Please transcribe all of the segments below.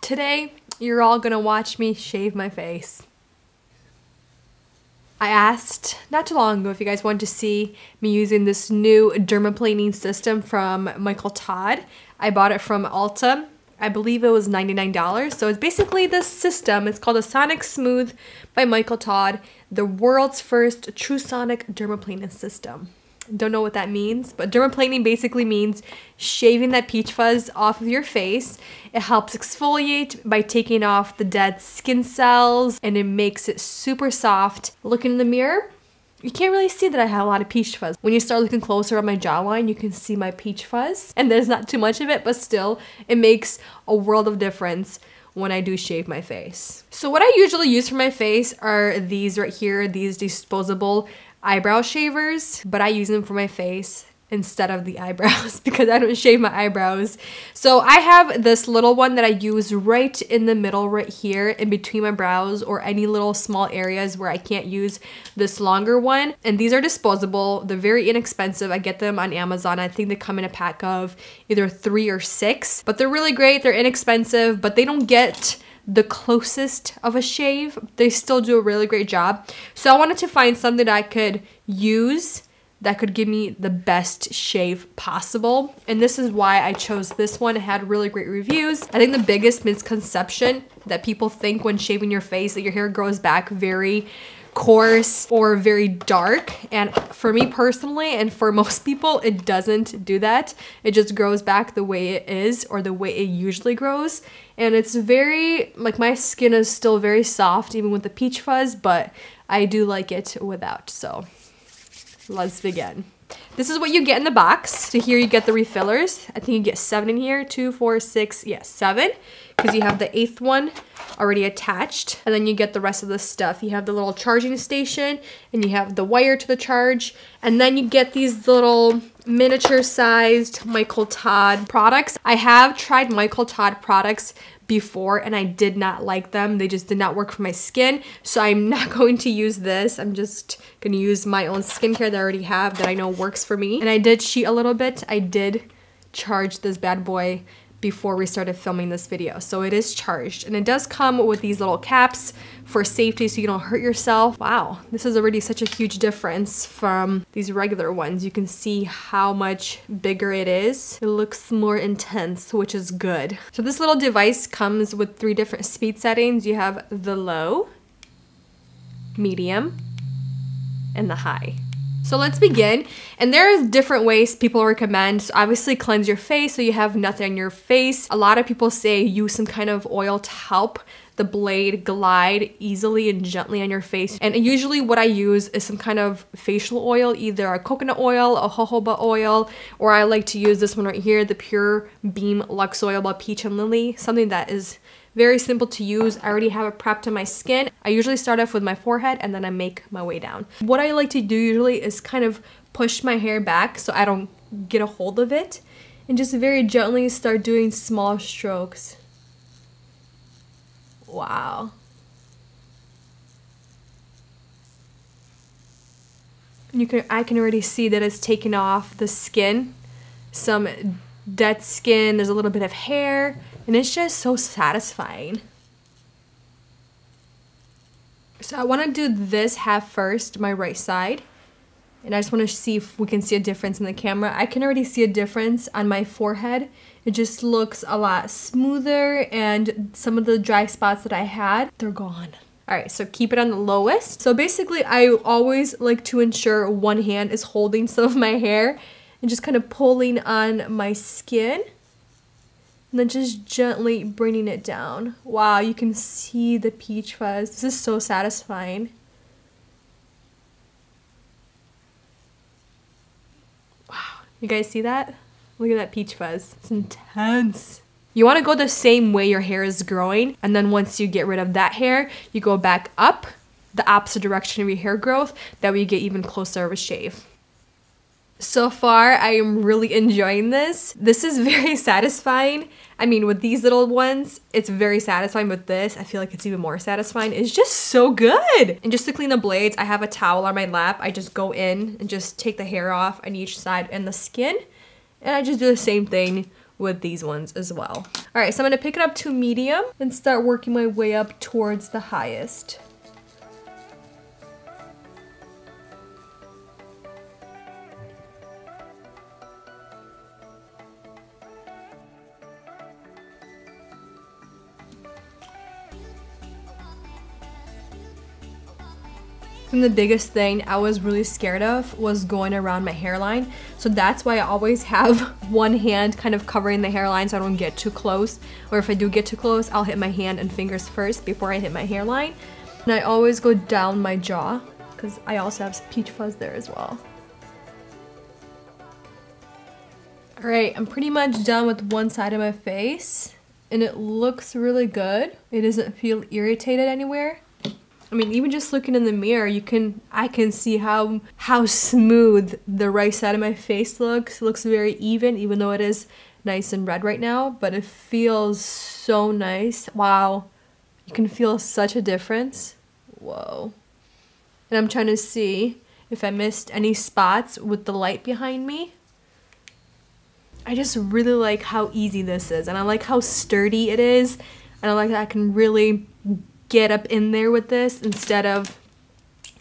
Today, you're all gonna watch me shave my face. I asked not too long ago if you guys wanted to see me using this new dermaplaning system from Micheal Todd. I bought it from Ulta. I believe it was $99. So it's basically this system. It's called a Sonicsmooth by Micheal Todd, the world's first true sonic dermaplaning system. Don't know what that means, but dermaplaning basically means shaving that peach fuzz off of your face. It helps exfoliate by taking off the dead skin cells, and it makes it super soft. Looking in the mirror, you can't really see that I have a lot of peach fuzz. When you start looking closer on my jawline, you can see my peach fuzz, and there's not too much of it, but still, it makes a world of difference when I do shave my face. So what I usually use for my face are these right here, these disposable eyebrow shavers, but I use them for my face instead of the eyebrows because I don't shave my eyebrows. So I have this little one that I use right in the middle right here in between my brows or any little small areas where I can't use this longer one. And these are disposable. They're very inexpensive. I get them on Amazon. I think they come in a pack of either 3 or 6, but they're really great. They're inexpensive, but they don't get the closest of a shave. They still do a really great job. So I wanted to find something that I could use that could give me the best shave possible. And this is why I chose this one. It had really great reviews. I think the biggest misconception that people think when shaving your face that your hair grows back very coarse or very dark, and for me personally and for most people it doesn't do that. It just grows back the way it is or the way it usually grows, and it's very like my skin is still very soft even with the peach fuzz, but I do like it without. So let's begin. This is what you get in the box. So here you get the refillers. I think you get 7 in here. 2, 4, 6, yeah, 7. Because you have the 8th one already attached. And then you get the rest of the stuff. You have the little charging station. And you have the wire to the charge. And then you get these little miniature sized Micheal Todd products. I have tried Micheal Todd products before and I did not like them. They just did not work for my skin. So I'm not going to use this. I'm just going to use my own skincare that I already have that I know works for me. And I did cheat a little bit. I did charge this bad boy before we started filming this video. So it is charged and it does come with these little caps for safety so you don't hurt yourself. Wow, this is already such a huge difference from these regular ones. You can see how much bigger it is. It looks more intense, which is good. So this little device comes with 3 different speed settings. You have the low, medium, and the high. So let's begin. And there's different ways people recommend. So obviously cleanse your face so you have nothing on your face. A lot of people say use some kind of oil to help the blade glide easily and gently on your face. And usually what I use is some kind of facial oil, either a coconut oil, a jojoba oil, or I like to use this one right here, the Pure Beam Luxe Oil by Peach and Lily, something that is very simple to use. I already have it prepped on my skin. I usually start off with my forehead and then I make my way down. What I like to do usually is kind of push my hair back so I don't get a hold of it and just very gently start doing small strokes. Wow. I can already see that it's taken off the skin, some dead skin, there's a little bit of hair, and it's just so satisfying. So I want to do this half first, my right side. And I just want to see if we can see a difference in the camera. I can already see a difference on my forehead. It just looks a lot smoother, and some of the dry spots that I had, they're gone. All right, so keep it on the lowest. So basically, I always like to ensure one hand is holding some of my hair and just kind of pulling on my skin. And then just gently bringing it down. Wow, you can see the peach fuzz. This is so satisfying. Wow, you guys see that? Look at that peach fuzz. It's intense. You want to go the same way your hair is growing, and then once you get rid of that hair, you go back up the opposite direction of your hair growth. That way you get even closer of a shave. So far, I am really enjoying this. This is very satisfying. I mean, with these little ones, it's very satisfying. With this, I feel like it's even more satisfying. It's just so good. And just to clean the blades, I have a towel on my lap. I just go in and just take the hair off on each side and the skin. And I just do the same thing with these ones as well. All right, so I'm gonna pick it up to medium and start working my way up towards the highest. And the biggest thing I was really scared of was going around my hairline. So that's why I always have one hand kind of covering the hairline so I don't get too close. Or if I do get too close, I'll hit my hand and fingers first before I hit my hairline. And I always go down my jaw because I also have peach fuzz there as well. All right, I'm pretty much done with one side of my face and it looks really good. It doesn't feel irritated anywhere. I mean, even just looking in the mirror, I can see how smooth the right side of my face looks. It looks very even though it is nice and red right now, but it feels so nice. Wow, you can feel such a difference. Whoa. And I'm trying to see if I missed any spots with the light behind me. I just really like how easy this is, and I like how sturdy it is, and I like that I can really get up in there with this instead of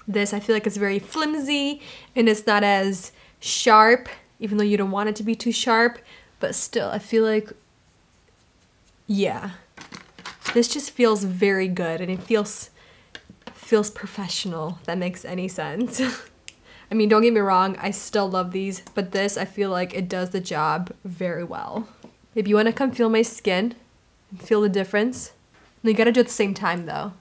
this. I feel like it's very flimsy and it's not as sharp, even though you don't want it to be too sharp, but still I feel like, yeah, this just feels very good and it feels professional, if that makes any sense. I mean, don't get me wrong, I still love these, but this, I feel like it does the job very well. If you want to come feel my skin and feel the difference, you gotta do it at the same time though.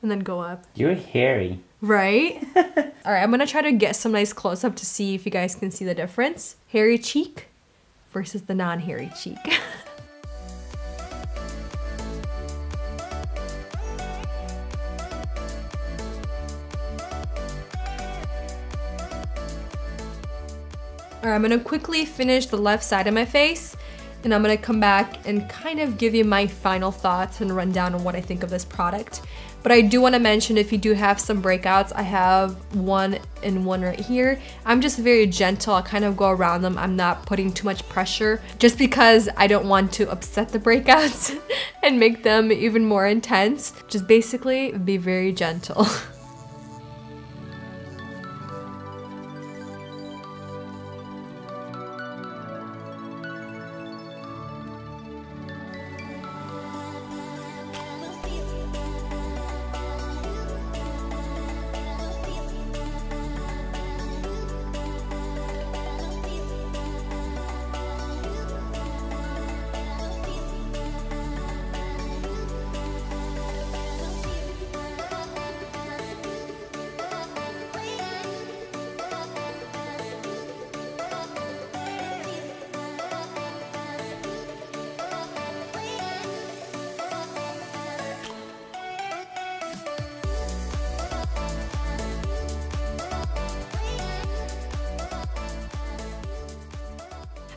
And then go up. You're hairy. Right? Alright, I'm gonna try to get some nice close-up to see if you guys can see the difference. Hairy cheek versus the non-hairy cheek. Alright, I'm gonna quickly finish the left side of my face. And I'm gonna come back and kind of give you my final thoughts and run down on what I think of this product. But I do wanna mention, if you do have some breakouts, I have one right here. I'm just very gentle, I kind of go around them. I'm not putting too much pressure just because I don't want to upset the breakouts and make them even more intense. Just basically be very gentle.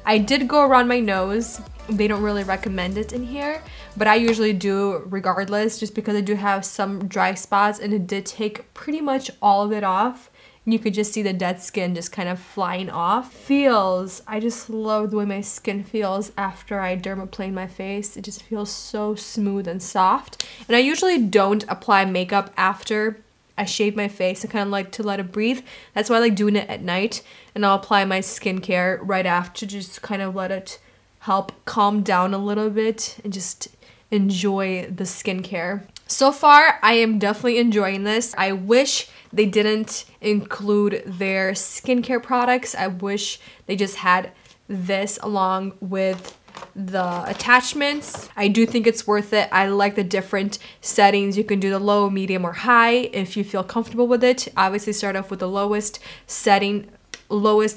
I did go around my nose. They don't really recommend it in here, but I usually do regardless just because I do have some dry spots and it did take pretty much all of it off. And you could just see the dead skin just kind of flying off. I just love the way my skin feels after I dermaplane my face. It just feels so smooth and soft. And I usually don't apply makeup after I shave my face. I kind of like to let it breathe. That's why I like doing it at night. And I'll apply my skincare right after, just kind of let it help calm down a little bit and just enjoy the skincare. So far, I am definitely enjoying this. I wish they didn't include their skincare products. I wish they just had this along with the attachments. I do think it's worth it. I like the different settings. You can do the low, medium, or high if you feel comfortable with it. Obviously start off with the lowest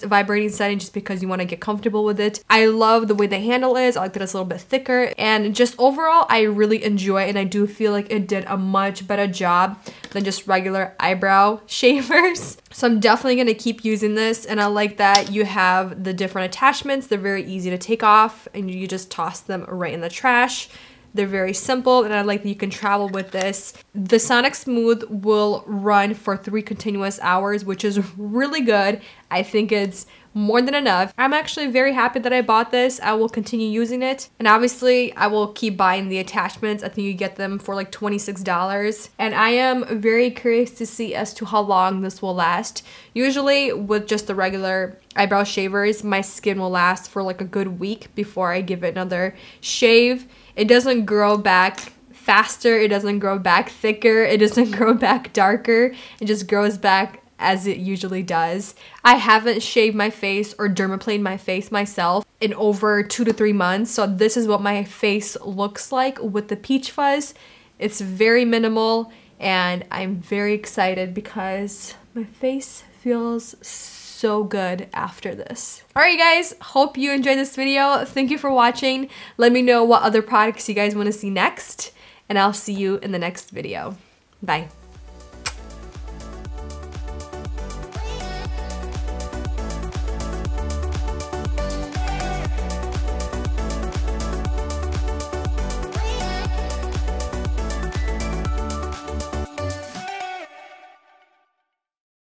vibrating setting just because you want to get comfortable with it. I love the way the handle is. I like that it's a little bit thicker, and just overall I really enjoy it, and I do feel like it did a much better job than just regular eyebrow shavers. So I'm definitely going to keep using this, and I like that you have the different attachments. They're very easy to take off and you just toss them right in the trash. They're very simple, and I like that you can travel with this. The Sonicsmooth will run for 3 continuous hours, which is really good. I think it's more than enough. I'm actually very happy that I bought this. I will continue using it. And obviously, I will keep buying the attachments. I think you get them for like $26. And I am very curious to see as to how long this will last. Usually, with just the regular eyebrow shavers, my skin will last for like a good week before I give it another shave. It doesn't grow back faster, it doesn't grow back thicker, it doesn't grow back darker, it just grows back as it usually does. I haven't shaved my face or dermaplaned my face myself in over 2 to 3 months, so this is what my face looks like with the peach fuzz. It's very minimal and I'm very excited because my face feels so good after this. Alright guys, hope you enjoyed this video. Thank you for watching. Let me know what other products you guys want to see next, and I'll see you in the next video. Bye.